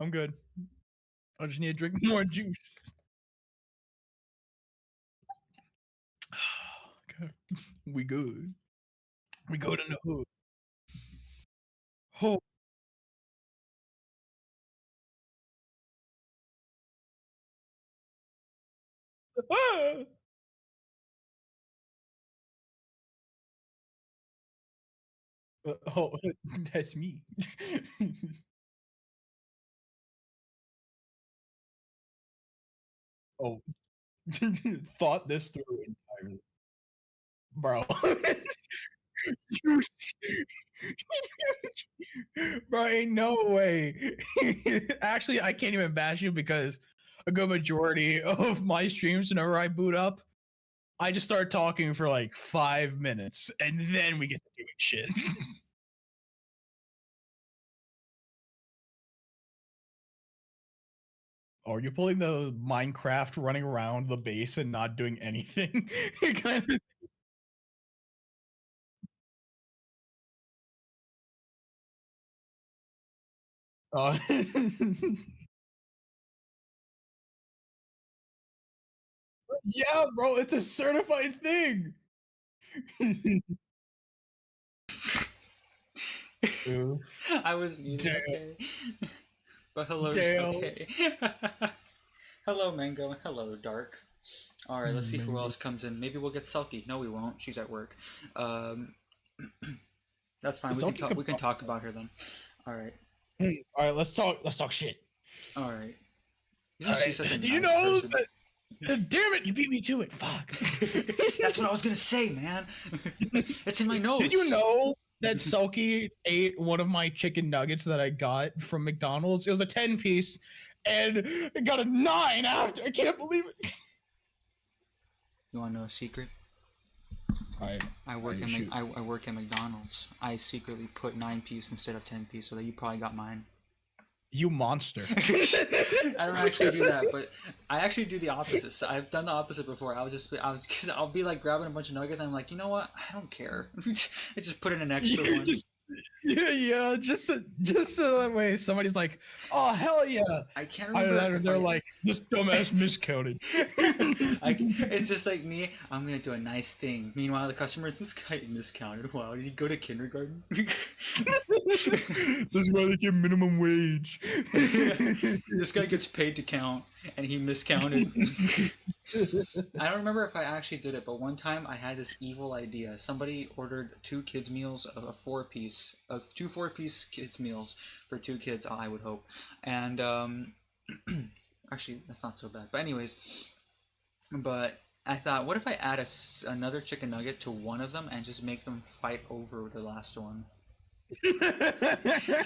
I'm good. I just need to drink more juice. Okay. We good. We good in the hood. Oh. Ah! Oh, that's me. Oh, thought this through entirely, bro. You bro, ain't no way. Actually, I can't even bash you because a good majority of my streams, whenever I boot up, I just start talking for like 5 minutes, and then we get to doing shit. Are you pulling the Minecraft running around the base and not doing anything? Kind of. Uh, yeah, bro, it's a certified thing. Oof. I was muted, Damn. okay. But hello, Damn. okay. Hello, Mango. Hello, Dark. Alright, let's see who else comes in. Maybe we'll get Selkie. No, we won't. She's at work. That's fine. We can talk about her then. Alright. All right, let's talk shit. Alright. All She's right. such a Do you nice know person. that? Damn it! You beat me to it. Fuck. That's what I was gonna say, man. It's in my notes. Did you know that Selkie ate one of my chicken nuggets that I got from McDonald's? It was a 10-piece, and it got a 9 after. I can't believe it. You wanna know a secret? I work at McDonald's. I secretly put 9-piece instead of 10-piece so that you probably got mine. You monster. I don't actually do that, but I actually do the opposite. So I've done the opposite before. I'll be like grabbing a bunch of nuggets and I'm like, you know what? I don't care. I just put in an extra one. Yeah, just so that way somebody's like, oh hell yeah. I can't remember. They're like, this dumbass miscounted. It's just like me. I'm gonna do a nice thing. Meanwhile, the customer, this guy miscounted. Wow, did he go to kindergarten? That's why they get minimum wage. This guy gets paid to count, and he miscounted. I don't remember if I actually did it, but one time I had this evil idea. Somebody ordered 2 kids meals of a 4-piece, of 2 4-piece kids meals for 2 kids. I would hope, and actually that's not so bad. But anyways, but I thought, what if I add another chicken nugget to one of them and just make them fight over the last one?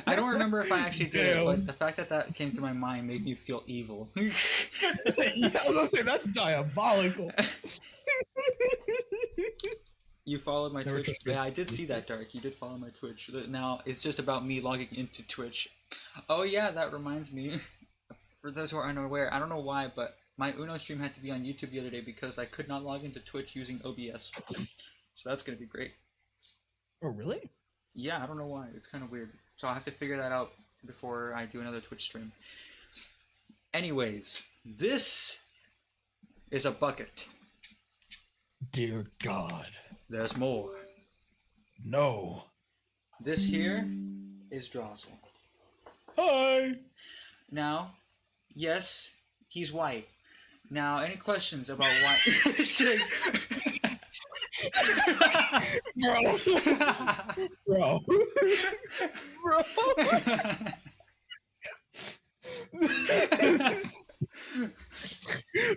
I don't remember if I actually did it, but the fact that that came to my mind made me feel evil. Yeah, I was gonna say, that's diabolical. You followed my Twitch? Yeah, I did see that, Dark. You did follow my Twitch. Now, it's just about me logging into Twitch. Oh yeah, that reminds me. For those who are unaware, I don't know why, but my Uno stream had to be on YouTube the other day because I could not log into Twitch using OBS. So that's going to be great. Oh, really? Yeah, I don't know why. It's kind of weird. So I have to figure that out before I do another Twitch stream. Anyways, this is a bucket. Dear God. There's more. No. This here is Drozzle. Hi. Now, yes, he's white. Now, any questions about why? Bro. Bro.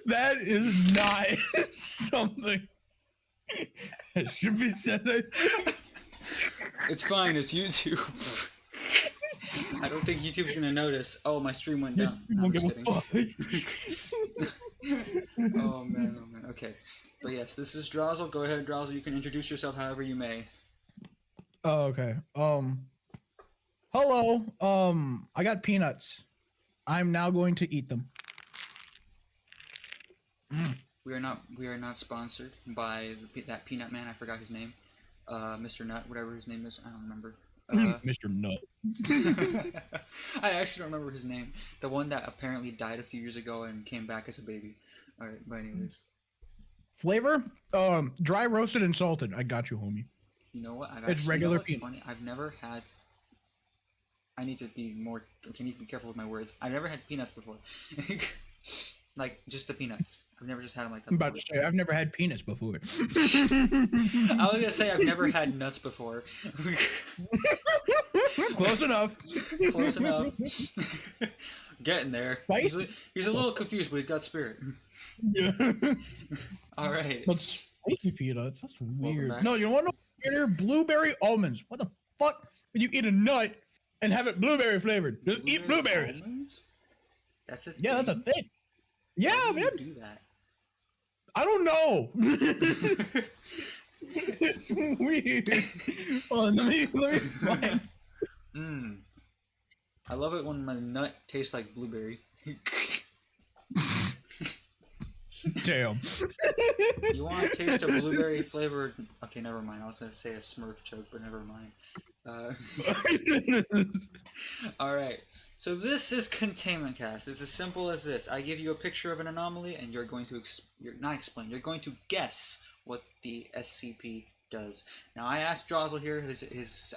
That is not something that should be said. It's fine, it's YouTube. I don't think YouTube's gonna notice. Oh, my stream went down. No, I'm just kidding. Oh man, okay. But yes, this is Drozzle. Go ahead, Drozzle. You can introduce yourself however you may. Oh, okay. Hello. I got peanuts. I'm now going to eat them. We are not sponsored by that peanut man. I forgot his name. Mr. Nut, whatever his name is. I don't remember. Mr. Nut. I actually don't remember his name. The one that apparently died a few years ago and came back as a baby. All right, but anyways, Flavor? Dry roasted and salted. I got you, homie. you know what? It's regular what's peanut. funny? I've never had. I need to be more. Can you be careful with my words? I've never had peanuts before. Like just the peanuts. I've never just had them like that. I'm about to say I've never had penis before. I was gonna say I've never had nuts before. Close enough. Close enough. Getting there. He's a little confused, but he's got spirit. Yeah. All right. But spicy peanuts, that's weird. back. No, you want to know blueberry almonds? What the fuck would you eat a nut and have it blueberry flavored? Just eat blueberries. Almonds? That's a thing? Yeah, that's a thing. Yeah, Why do man. you do that? I don't know. It's weird. Oh, let me find. I love it when my nut tastes like blueberry. Damn. You want to taste a blueberry flavored? Okay, never mind. I was gonna say a Smurf joke, but never mind. All right. So this is Containment Cast. It's as simple as this. I give you a picture of an anomaly, and you're going to you're going to guess what the SCP does. Now, I asked Drozzle here his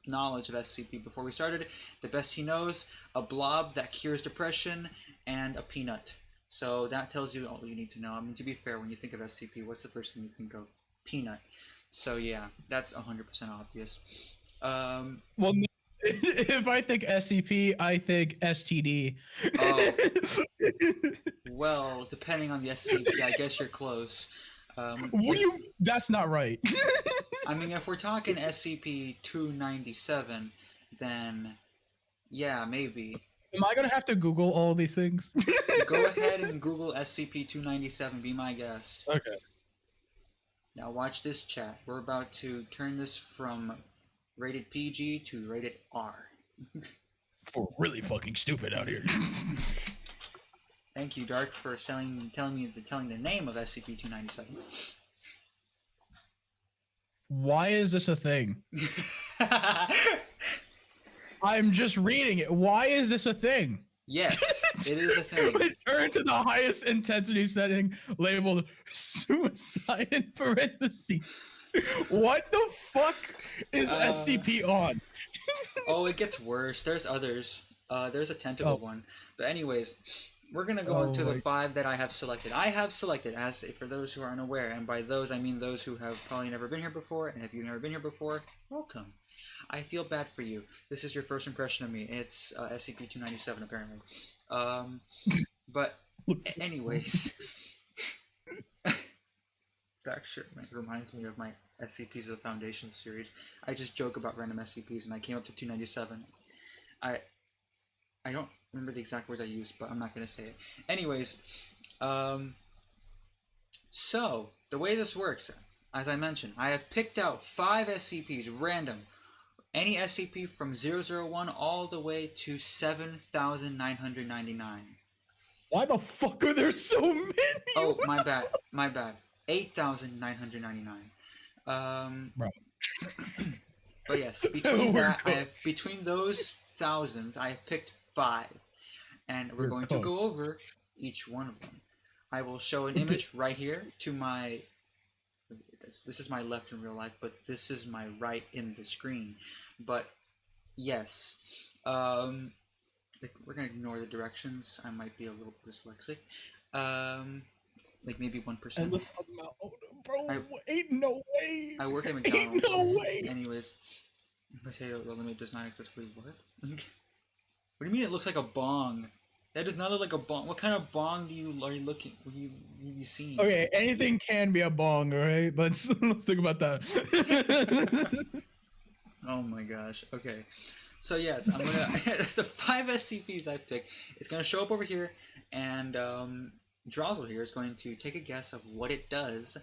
knowledge of SCP before we started. The best he knows: a blob that cures depression and a peanut. So that tells you all you need to know. I mean, to be fair, when you think of SCP, what's the first thing you think of? Peanut. So yeah, that's 100% obvious. Well, if I think SCP, I think STD. Oh. Well, depending on the SCP, I guess you're close. That's not right. I mean, if we're talking SCP-297, then yeah, maybe. Am I gonna have to Google all these things? Go ahead and Google SCP-297. Be my guest. Okay. Now watch this, chat. We're about to turn this from rated PG to rated R. We're really fucking stupid out here. Thank you, Dark, for telling the name of SCP-297. Why is this a thing? I'm just reading it. Why is this a thing? Yes, it is a thing. Return to the highest intensity setting labeled suicide in parentheses. What the fuck is SCP on? Oh, it gets worse. There's others. There's a tentacle one. But anyways, we're going to go into the 5 that I have selected. I have selected, as for those who are unaware, and by those I mean those who have probably never been here before, and if you've never been here before, welcome. I feel bad for you. This is your first impression of me. It's SCP-297, apparently. But anyways, that shit reminds me of my SCPs of the Foundation series. I just joke about random SCPs, and I came up to 297. I don't remember the exact words I used, but I'm not going to say it. Anyways, so the way this works, as I mentioned, I have picked out 5 SCPs, random. Any SCP from 001 all the way to 7,999. Why the fuck are there so many? Oh, my bad. 8,999. Right. But yes, between those thousands, I have picked 5, and we're going to go over each one of them. I will show an image right here to my. This is my left in real life, but this is my right in the screen. But yes, we're gonna ignore the directions. I might be a little dyslexic. Like maybe 1%. Ain't no way. I work at McDonald's. Ain't no way. Anyways, potato limit does not exist. Wait, what? What do you mean? It looks like a bong. That does not look like a bong. What kind of bong are you seeing? Okay, anything can be a bong, alright? Let's think about that. Oh my gosh. Okay. So yes, I'm gonna it's the 5 SCPs I picked. It's gonna show up over here, and Drozzle here is going to take a guess of what it does,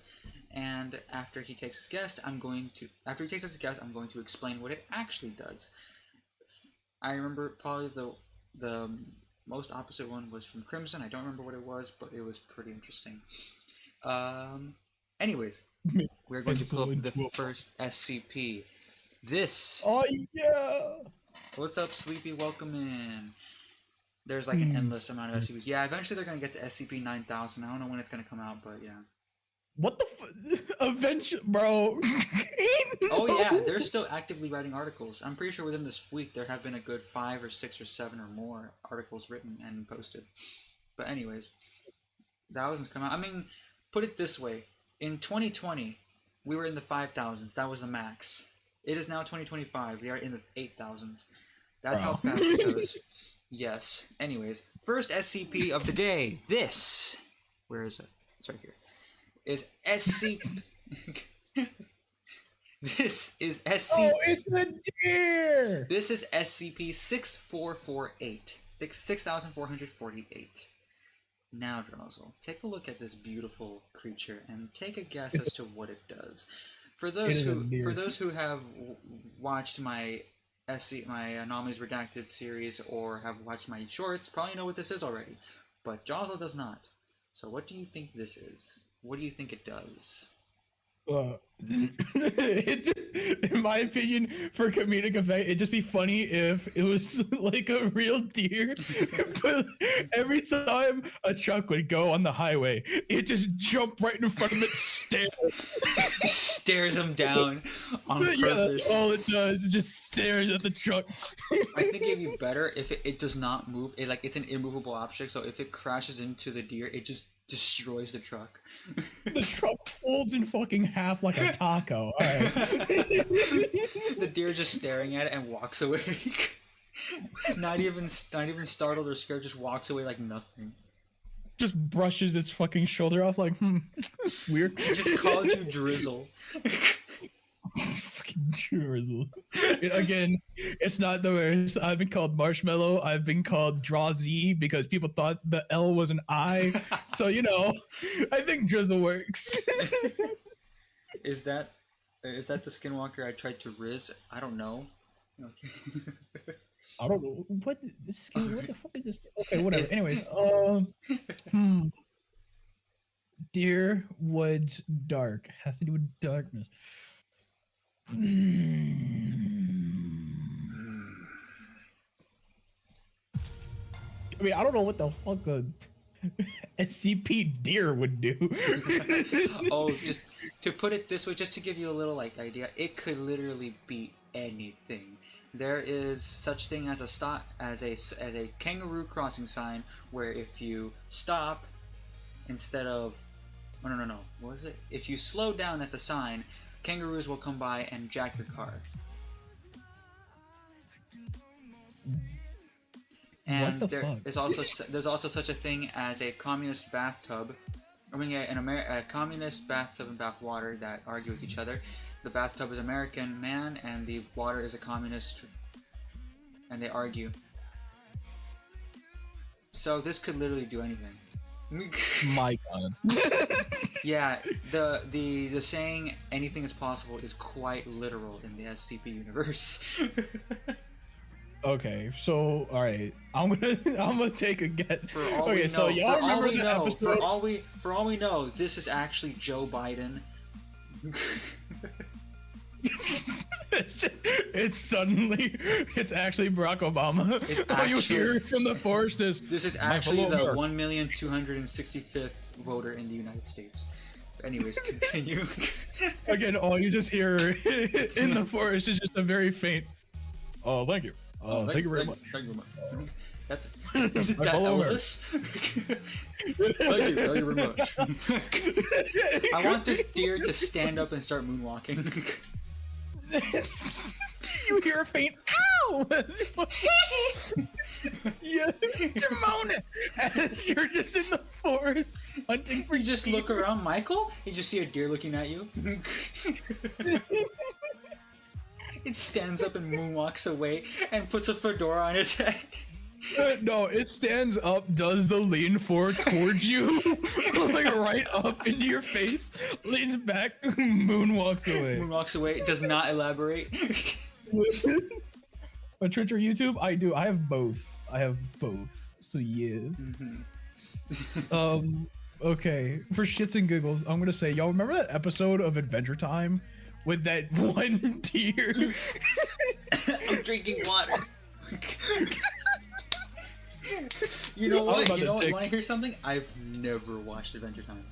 and after he takes his guess, I'm going to explain what it actually does. I remember probably the most opposite one was from Crimson. I don't remember what it was, but it was pretty interesting. Anyways, we're going to pull up the first SCP. This. Oh yeah. What's up, Sleepy? Welcome in. There's like an endless amount of SCPs. Yeah, eventually they're gonna get to SCP-9000. I don't know when it's gonna come out, but yeah. What the eventually, bro. Oh yeah, they're still actively writing articles. I'm pretty sure within this week there have been a good 5 or 6 or 7 or more articles written and posted. But anyways, that wasn't come out. I mean, put it this way: in 2020, we were in the 5,000s. That was the max. It is now 2025. We are in the 8,000s. That's how fast it goes. Yes. Anyways, first SCP of the day. This. Where is it? It's right here. Is SCP. This is SCP. Oh, it's a deer. This is SCP-6448. 6,448. Now, Drozzle, take a look at this beautiful creature and take a guess as to what it does. For those who have watched my Anomalies Redacted series or have watched my shorts, probably know what this is already. But Drozzle does not. So what do you think this is? What do you think it does? In my opinion, for comedic effect, it'd just be funny if it was like a real deer. But every time a truck would go on the highway, it just jumped right in front of it, just stares him down on purpose. Yeah, all it does is just stares at the truck. I think it'd be better if it does not move. It's an immovable object, so if it crashes into the deer, it just destroys the truck. The truck folds in fucking half like a taco. All right. The deer just staring at it and walks away. not even startled or scared, just walks away like nothing. Just brushes its fucking shoulder off like, it's weird. Just called you Drizzle. Fucking Drizzle. Again, it's not the worst. I've been called Marshmallow. I've been called Draw Z because people thought the L was an I. So, I think Drizzle works. Is that the skinwalker I tried to rizz? I don't know. Okay. I don't know. What the fuck is this? Okay, whatever. Anyways, Deer, woods, dark. Has to do with darkness. I mean, I don't know what the fuck a SCP deer would do. Oh, just to put it this way, just to give you a little idea, it could literally be anything. There is such thing as a kangaroo crossing sign where if you stop instead of no, what was it? If you slow down at the sign, kangaroos will come by and jack your car. And there's also such a thing as a communist bathtub. I mean, a communist bathtub and bath water that argue with each other. The bathtub is American man, and the water is a communist, and they argue. So this could literally do anything. My God. Yeah, the saying "anything is possible" is quite literal in the SCP universe. Okay, so all right, I'm gonna take a guess. For all we know, this is actually Joe Biden. It's actually Barack Obama. All you hear from the forest is this is actually the 1,265th voter in the United States. Anyways, continue. Again, all you just hear in the forest is just a very faint. Oh, thank you. Thank you very much. Thank you very much. Isn't that Elvis? Thank you very much. I want this deer to stand up and start moonwalking. You hear a faint ow! Yeah, Jamona, as you're just in the forest hunting for. You just look around, Michael. You just see a deer looking at you. It stands up and moonwalks away and puts a fedora on its head. No, it stands up, does the lean forward towards you, like right up into your face, leans back, moonwalks away. Moonwalks away, does not elaborate. On Twitch or YouTube, I do. I have both. So yeah. Okay, for shits and giggles, I'm gonna say, y'all remember that episode of Adventure Time with that one tear. I'm drinking water. You know what? You know what? You want to hear something? I've never watched Adventure Time.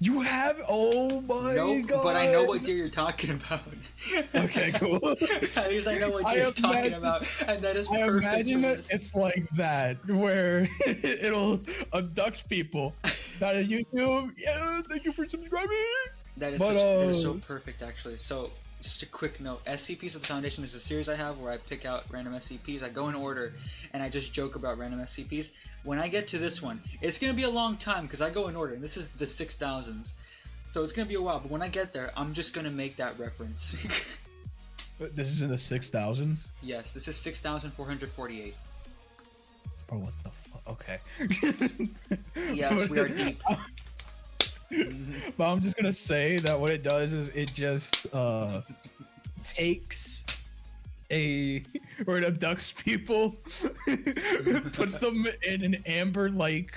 You have? Oh my god! But I know what deer you're talking about. Okay, cool. At least I know what deer you're talking about, and that is perfect. I imagine it's like that, where it'll abduct people. That is YouTube. Yeah, thank you for subscribing. That is so perfect, actually. So, just a quick note: SCPs of the Foundation is a series I have where I pick out random SCPs. I go in order, and I just joke about random SCPs. When I get to this one, it's gonna be a long time because I go in order, and this is the 6000s, so it's gonna be a while. But when I get there, I'm just gonna make that reference. This is in the 6000s. Yes, this is 6448. Bro, what the fuck? Okay. Yes, we are deep. But I'm just gonna say that what it does is it just takes or it abducts people, puts them in an amber like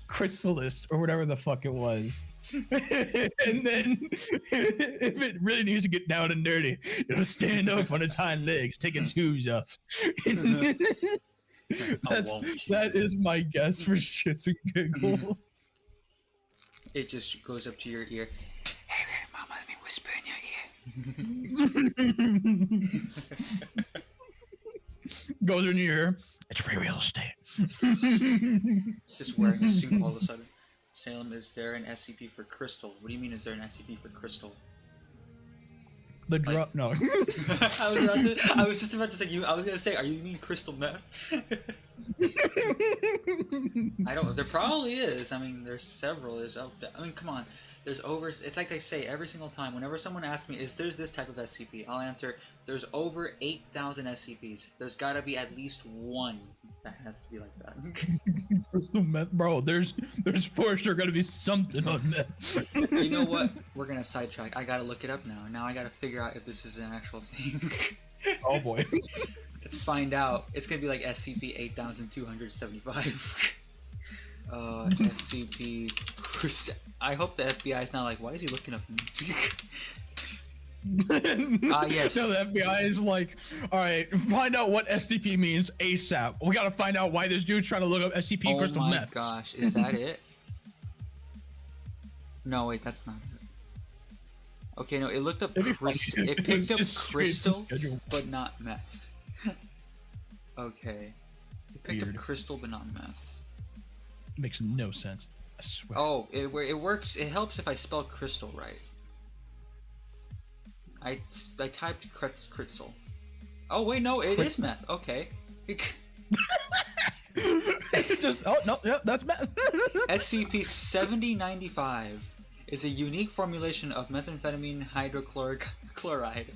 chrysalis or whatever the fuck it was. And then if it really needs to get down and dirty, it'll stand up on its hind legs, take its hooves off. That is my guess for shits and giggles. It just goes up to your ear. Hey, mama, let me whisper in your ear. Goes in your ear. It's free real estate. Just wearing a suit all of a sudden. Salem, is there an SCP for crystal? What do you mean, is there an SCP for crystal? The drop? No. I was just about to say I was gonna say, are you mean crystal meth? I don't. There probably is. I mean, there's several. There's out there. I mean, come on. There's over. It's like I say every single time. Whenever someone asks me, "Is there's this type of SCP?" I'll answer, "There's over 8,000 SCPs. There's got to be at least one that has to be like that." Crystal meth, bro. There's for sure gonna be something on that. You know what? We're gonna sidetrack. I gotta look it up now. Now I gotta figure out if this is an actual thing. Oh boy. Let's find out. It's gonna be like SCP 8275. SCP. I hope the FBI is not like, why is he looking up? Yes. No, the FBI is like, all right, find out what SCP means ASAP. We gotta find out why this dude's trying to look up SCP crystal meth. Oh my gosh, is that it? No, wait, that's not it. Okay, no, it looked up crystal. It picked up crystal, but not meth. Okay. It picked up crystal, but not meth. Makes no sense. I swear. Oh, it works. It helps if I spell crystal right. I typed crystal. Oh wait, no, it is meth. Okay. That's meth. SCP-7095 is a unique formulation of methamphetamine hydrochloric chloride,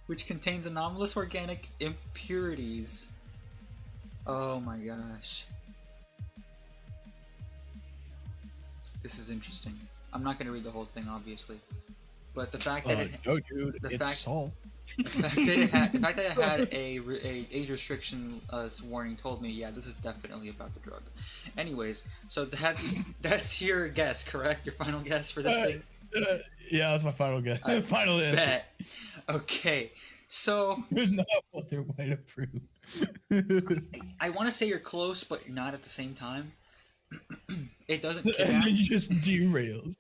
which contains anomalous organic impurities. Oh my gosh. This is interesting. I'm not going to read the whole thing, obviously, but the fact that the fact that it had a age restriction warning told me, yeah, this is definitely about the drug. Anyways, so that's your guess, correct? Your final guess for this thing? Yeah, that's my final guess. Final answer. Bet. Okay, so not what they might approve. I want to say you're close, but not at the same time. It doesn't kidnap. And then you just derails.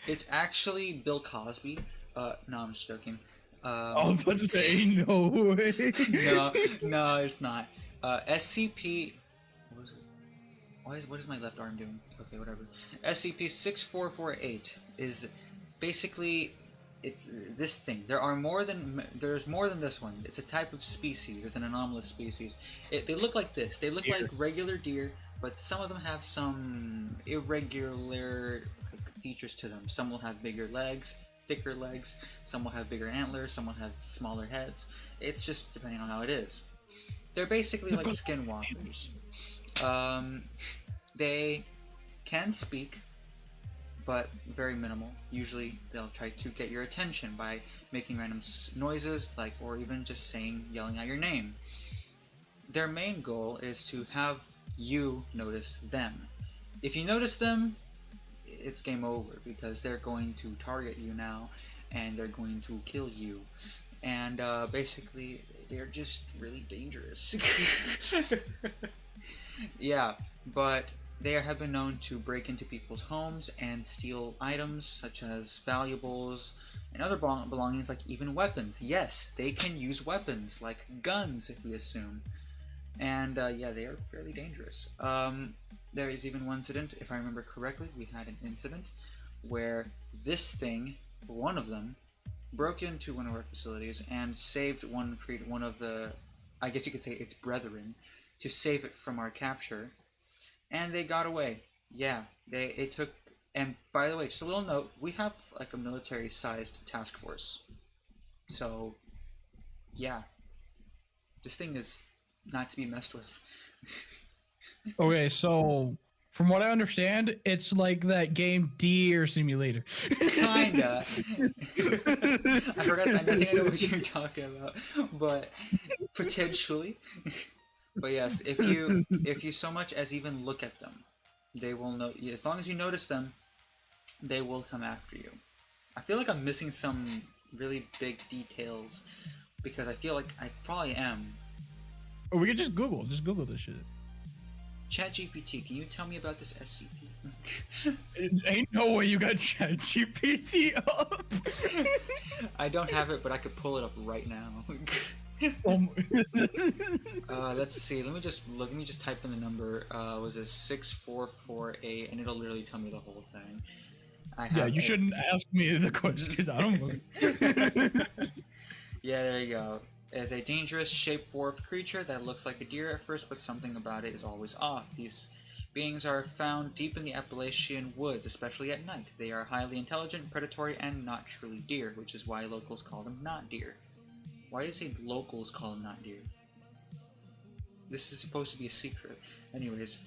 It's actually Bill Cosby. No, I'm just joking. I was about to say, no way. No, it's not. SCP. What is it? What is my left arm doing? Okay, whatever. SCP-6448 is basically it's this thing. There's more than this one. It's a type of species. It's an anomalous species. They look like this. They look like regular deer, but some of them have some irregular features to them. Some will have bigger legs, thicker legs. Some will have bigger antlers. Some will have smaller heads. It's just depending on how it is. They're basically like skinwalkers. They can speak, but very minimal. Usually they'll try to get your attention by making random noises, or even just yelling out your name. Their main goal is to have you notice them. If you notice them, it's game over because they're going to target you now and they're going to kill you. And basically, they're just really dangerous. Yeah, but they have been known to break into people's homes and steal items such as valuables and other belongings, like even weapons. Yes, they can use weapons, like guns, we assume. And yeah, they are fairly dangerous. There is even one incident, if I remember correctly, we had an incident where this thing, one of them, broke into one of our facilities and saved one of the, I guess you could say its brethren, to save it from our capture. And they got away. Yeah, it took. And by the way, just a little note: we have like a military-sized task force. So, yeah, this thing is not to be messed with. Okay, so from what I understand, it's like that game Deer Simulator. Kinda. I forgot. I think I know what you're talking about, but potentially. But yes, if you so much as even look at them, they will know. As long as you notice them, they will come after you. I feel like I'm missing some really big details because I feel like I probably am. Or we could just Google this shit. ChatGPT, can you tell me about this SCP? Ain't no way you got ChatGPT up. I don't have it, but I could pull it up right now. Let's see. Let me just type in the number. Was it 6448, and it'll literally tell me the whole thing. Yeah, you shouldn't ask me the question because I don't know. Yeah, there you go. As a dangerous shape-warped creature that looks like a deer at first, but something about it is always off. These beings are found deep in the Appalachian woods, especially at night. They are highly intelligent, predatory, and not truly deer, which is why locals call them not deer. Why do you say locals call them not deer? This is supposed to be a secret. Anyways,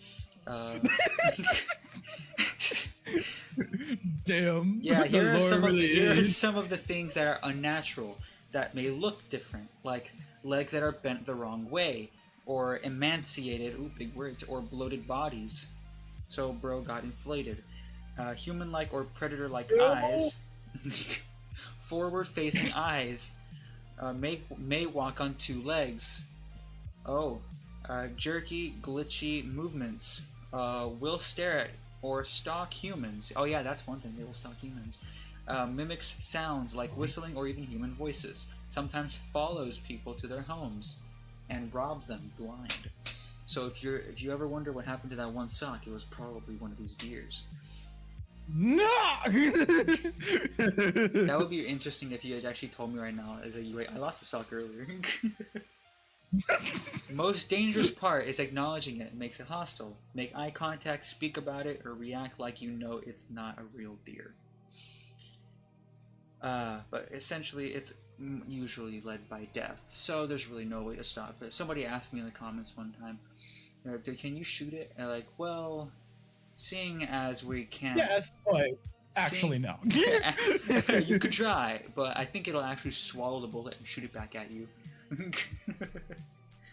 damn. Yeah, here are some of the things that are unnatural, that may look different, like legs that are bent the wrong way, or emaciated, ooh, big words, or bloated bodies. So bro got inflated. Human-like or predator-like eyes, forward-facing eyes, may walk on two legs. Oh, jerky, glitchy movements. Will stare at or stalk humans. Oh yeah, that's one thing, they will stalk humans. Mimics sounds like whistling or even human voices. Sometimes follows people to their homes and robs them blind. So if you ever wonder what happened to that one sock, it was probably one of these deers. No. That would be interesting if you had actually told me right now. I lost a sock earlier. Most dangerous part is acknowledging it. It makes it hostile. Make eye contact, speak about it, or react like you know it's not a real deer. But essentially, it's usually led by death, so there's really no way to stop it. Somebody asked me in the comments one time, can you shoot it? And like, well, seeing as we can't... Yes, but actually no. You could try, but I think it'll actually swallow the bullet and shoot it back at you.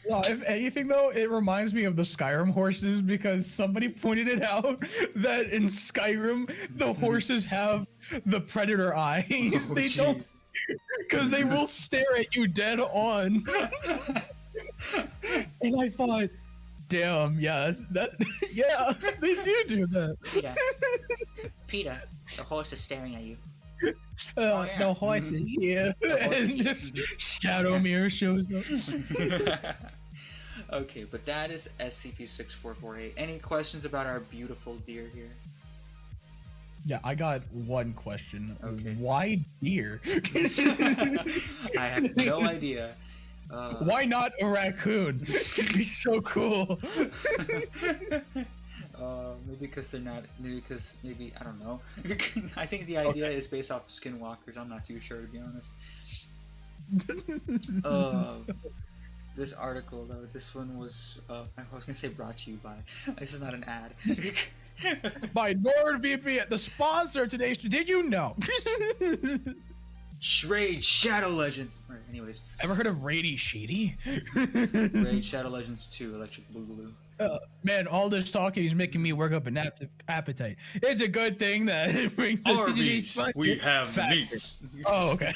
Well, if anything though, it reminds me of the Skyrim horses, because somebody pointed it out that in Skyrim the horses have the predator eyes. Oh, they don't, because they will stare at you dead on. And I thought, damn, yeah, yeah, they do that. Peter, the horse is staring at you. Yeah. The horse is here. And just shadow mirror shows up. Okay, but that is SCP-6448. Any questions about our beautiful deer here? Yeah, I got one question. Okay. Why deer? I have no idea. Why not a raccoon? It'd be so cool. Maybe because they're not. Maybe I don't know. I think the idea is based off of skinwalkers. I'm not too sure, to be honest. This article though, this one was. I was gonna say brought to you by. This is not an ad. By NordVPN, the sponsor of today's. Did you know? Raid Shadow Legends. Alright, anyways. Ever heard of Rady Shady? Raid Shadow Legends 2, Electric Boogaloo. Man, all this talking is making me work up an appetite. It's a good thing that it brings us to today's Arby's, we have the factor. meats. Oh, okay.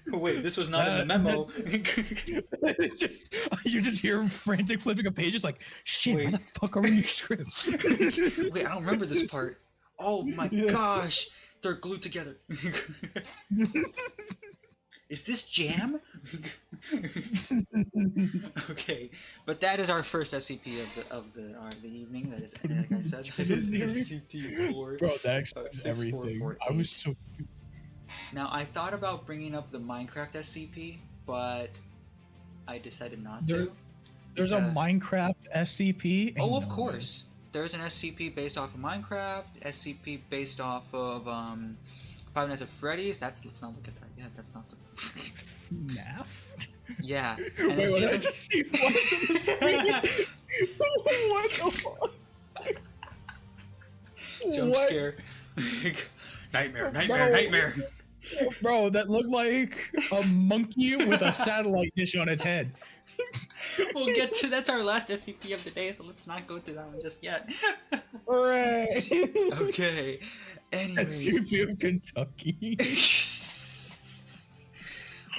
Wait, this was not in the memo. It's just you just hear frantic flipping of pages like, shit, Wait. where the fuck are we in the script? Wait, I don't remember this part. Oh my gosh, they're glued together. Is this jam? Okay, but that is our first SCP of the evening. That is, like I said, that is SCP-4. Bro, that explains everything. I was so. Now I thought about bringing up the Minecraft SCP, but I decided not to. There's a Minecraft SCP. Oh, of course. There's an SCP based off of Minecraft. SCP based off of Five Nights at Freddy's. Let's not look at that. Yeah, that's not the. FNAF? Yeah. Wait, what did I just see? What the fuck? Jump scare. Nightmare. Bro, that looked like a monkey with a satellite dish on its head. We'll get to that's our last SCP of the day, so let's not go to that one just yet. Hooray! Okay. Anyways. SCP of Kentucky.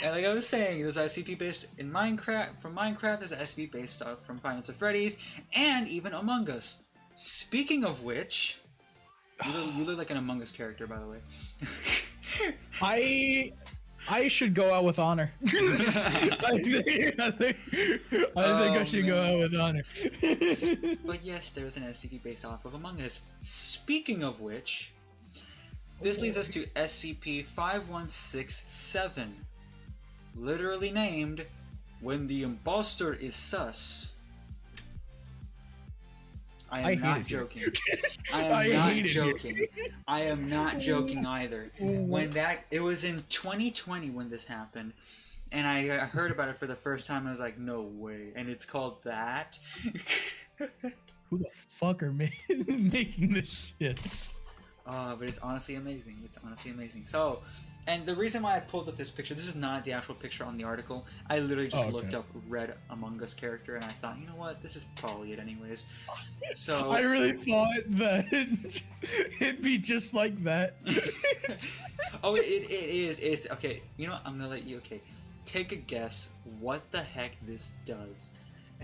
And like I was saying, there's an SCP based in Minecraft. From Minecraft, there's an SCP based from Five Nights at Freddy's, and even Among Us. Speaking of which, you look like an Among Us character, by the way. I should go out with honor. I think I should go out with honor. But yes, there is an SCP based off of Among Us. Speaking of which, this leads us to SCP-5167, literally named "When the Imposter is Sus." I am not joking. I am not joking either. It was in 2020 when this happened, and I heard about it for the first time. I was like, no way! And it's called that. Who the fuck are making this shit? But it's honestly amazing. So, and the reason why I pulled up this picture, this is not the actual picture on the article. I literally just looked up Red Among Us character, and I thought, you know what, this is probably it anyways. So I really thought that it'd be just like that. Oh, it is. It's okay. You know what? I'm gonna let you. Okay, take a guess what the heck this does.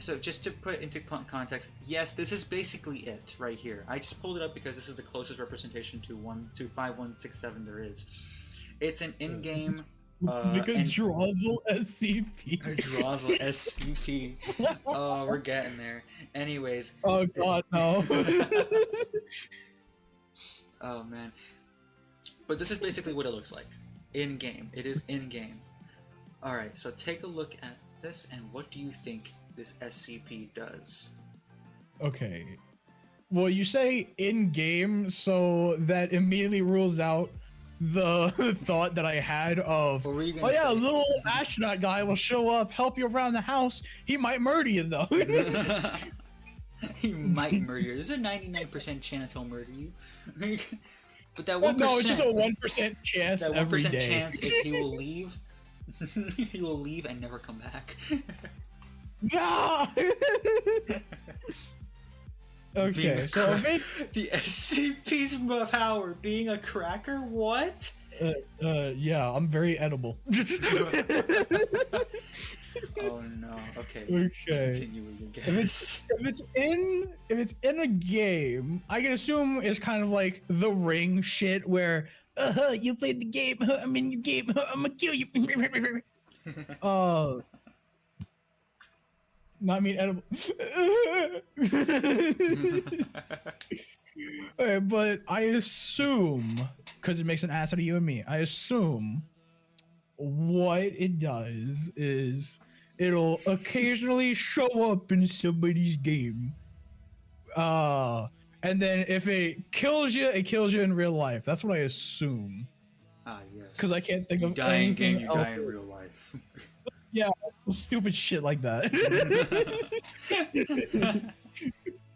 So just to put into context, yes, this is basically it right here. I just pulled it up because this is the closest representation to 5167 there is. It's an in-game like a Drozzle SCP. A Drozzle SCP. Oh, we're getting there. Anyways. Oh god, no. Oh man. But this is basically what it looks like. In-game. It is in-game. Alright, so take a look at this, and what do you think this SCP does? Okay. Well, you say in-game, so that immediately rules out the thought that I had of, oh yeah, a little astronaut guy will show up, help you around the house. He might murder you though. He might murder you. There's a 99% chance he'll murder you. But that 1%. No, it's just a 1% chance. That 1% chance is he will leave. He will leave and never come back. No. Okay, so the SCP's power being a cracker? What? Yeah, I'm very edible. Oh no. Okay. Okay. Continue with your guess. If it's in a game, I can assume it's kind of like the Ring shit where you played the game, I'm in your game, I'm gonna kill you. Not mean edible. Okay, but I assume, because it makes an ass out of you and me, I assume what it does is it'll occasionally show up in somebody's game. And then if it kills you in real life. That's what I assume. Ah, yes. Because I can't think of die in anything game, you else. die in real life. Yeah, stupid shit like that.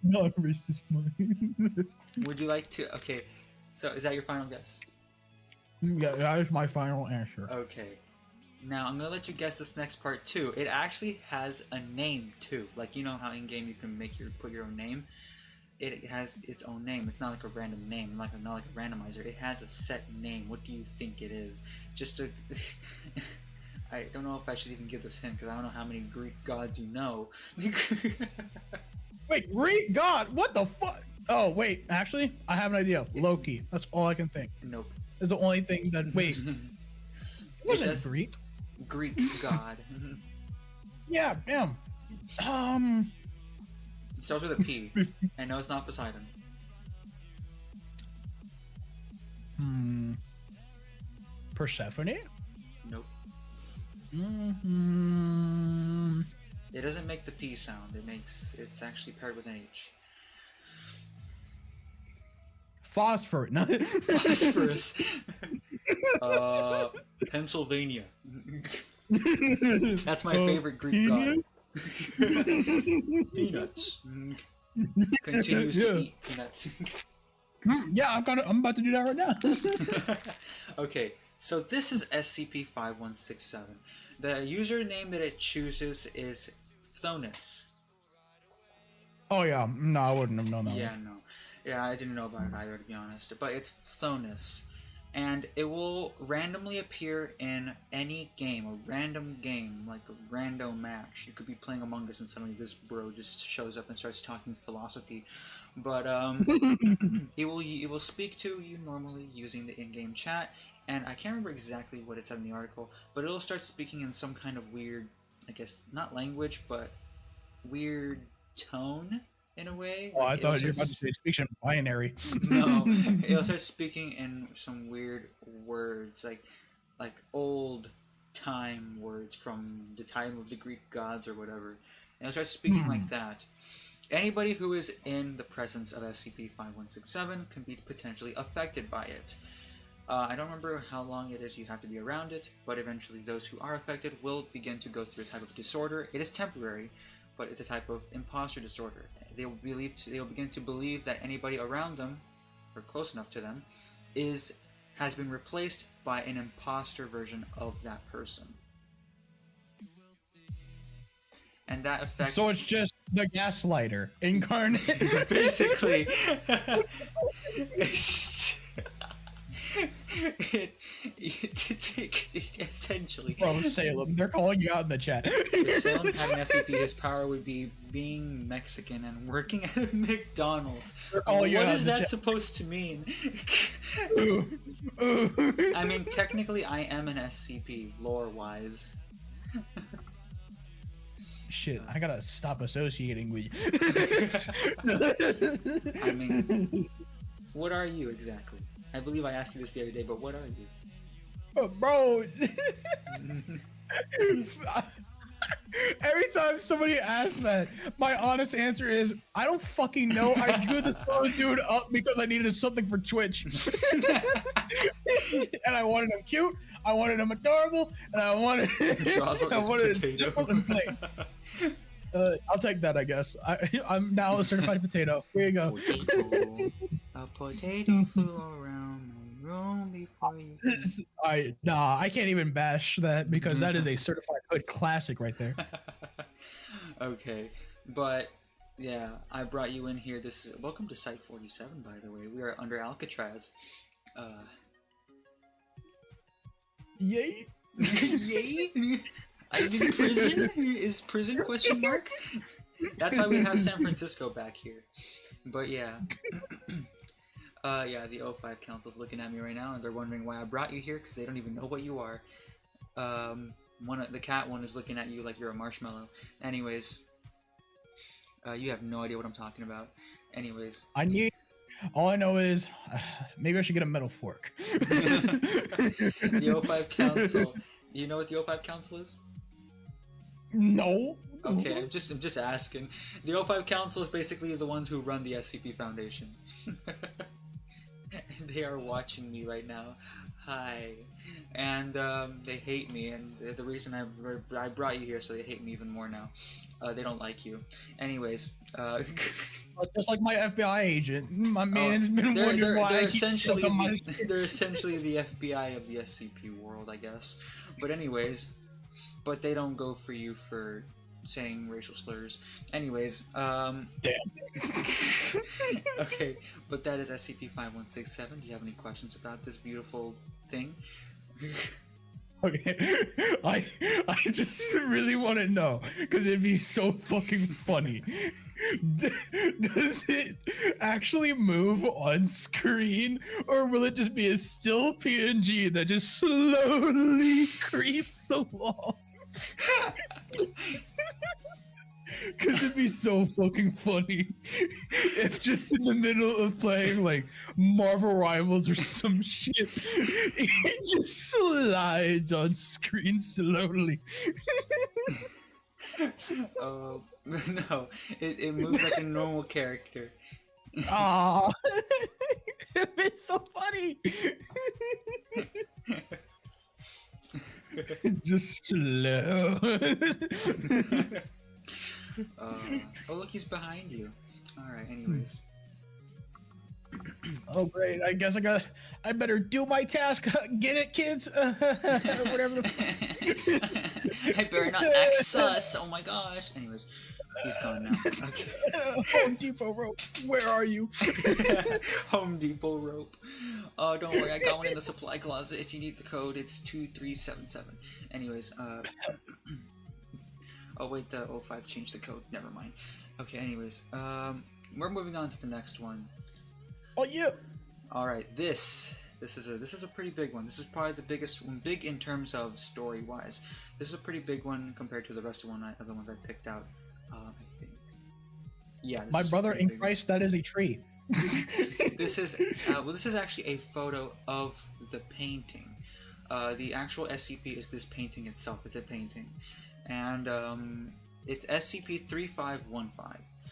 Not racist mind. Would you like to? Okay, so is that your final guess? Yeah, that is my final answer. Okay. Now I'm gonna let you guess this next part too. It actually has a name too. Like you know how in game you can put your own name. It has its own name. It's not like a random name, not like a randomizer. It has a set name. What do you think it is? Just to I don't know if I should even give this hint because I don't know how many Greek gods you know. Wait, Greek god? What the fuck? Oh wait, actually, I have an idea. Loki. That's all I can think. Nope. Is the only thing that. Wait. Wasn't it Greek? Greek god. Yeah, damn. It starts with a P. And no, it's not Poseidon. Persephone? Nope. Mm-hmm. It doesn't make the P sound. It's actually paired with an H. Phosphor. No. Phosphorus. Pennsylvania. That's my favorite Greek god. Peanuts. Continues to eat peanuts. Yeah, I'm about to do that right now. Okay, so this is SCP-5167. The username that it chooses is Thonus. Oh yeah, no, I wouldn't have known that. Yeah, no. Yeah, I didn't know about it either, to be honest. But it's Thonus. And it will randomly appear in any game, a random game, like a random match. You could be playing Among Us and suddenly this bro just shows up and starts talking philosophy. But it will speak to you normally using the in-game chat, and I can't remember exactly what it said in the article, but it'll start speaking in some kind of weird, I guess, not language, but weird tone. In a way. Oh, I thought you were about to say speaking binary. No, it'll start speaking in some weird words, like old time words from the time of the Greek gods or whatever. And it'll start speaking like that. Anybody who is in the presence of SCP-5167 can be potentially affected by it. I don't remember how long it is you have to be around it, but eventually those who are affected will begin to go through a type of disorder. It is temporary, but it's a type of imposter disorder. They will begin to believe that anybody around them, or close enough to them, has been replaced by an imposter version of that person. And that affects... So it's just the gaslighter incarnate. Basically. Essentially. Bro, Salem, they're calling you out in the chat. If Salem had an SCP, his power would be being Mexican and working at a McDonald's. What is that supposed to mean? I mean, technically, I am an SCP, lore-wise. Shit, I gotta stop associating with you. I mean, what are you exactly? I believe I asked you this the other day, but what are you? Bro, every time somebody asks that, my honest answer is, I don't fucking know. I drew this dude up because I needed something for Twitch. And I wanted him cute, I wanted him adorable, and I wanted it. I'll take that, I guess. I'm now a certified potato. Here you go. A potato flew around my room before you. Nah, I can't even bash that because that is a certified hood classic right there. Okay, but yeah, I brought you in here. Welcome to Site 47, by the way. We are under Alcatraz. Yay! Yay! I'm in prison? Is prison question mark? That's why we have San Francisco back here. But yeah. Yeah, the O5 Council's looking at me right now, and they're wondering why I brought you here, because they don't even know what you are. The cat one is looking at you like you're a marshmallow. Anyways. You have no idea what I'm talking about. Anyways. All I know is, maybe I should get a metal fork. The O5 Council. You know what the O5 Council is? No. Okay, I'm just asking. The O5 Council is basically the ones who run the SCP Foundation. They are watching me right now. Hi. And they hate me, and the reason I brought you here, so they hate me even more now. They don't like you. Anyways, Just like my FBI agent, my man's been wondering why I keep stuck on my they're essentially the FBI of the SCP world, I guess. But anyways, but they don't go for you for saying racial slurs. Anyways, Damn. okay, but that is SCP-5167. Do you have any questions about this beautiful thing? Okay, I just really want to know because it'd be so fucking funny. Does it actually move on screen, or will it just be a still PNG that just slowly creeps along? Because it'd be so fucking funny if just in the middle of playing like Marvel Rivals or some shit, it just slides on screen slowly. No, it moves like a normal character. Ah, it's so funny. Just slow. Oh look, he's behind you. Alright, anyways. Oh great, I guess I better do my task. Get it, kids? Whatever the fuck. I better not act sus, oh my gosh. Anyways, he's gone now. Okay. Home Depot rope, where are you? Home Depot rope. Oh, don't worry, I got one in the supply closet. If you need the code, it's 2377. Anyways, oh wait, the 05 changed the code. Never mind. Okay, anyways, we're moving on to the next one. Oh yeah. All right, this is a pretty big one. This is probably the biggest one, big in terms of story wise. This is a pretty big one compared to the rest of the ones I picked out. I think. Yeah. My brother in Christ, that is a tree. This is this is actually a photo of the painting. The actual SCP is this painting itself. It's a painting. And it's SCP-3515.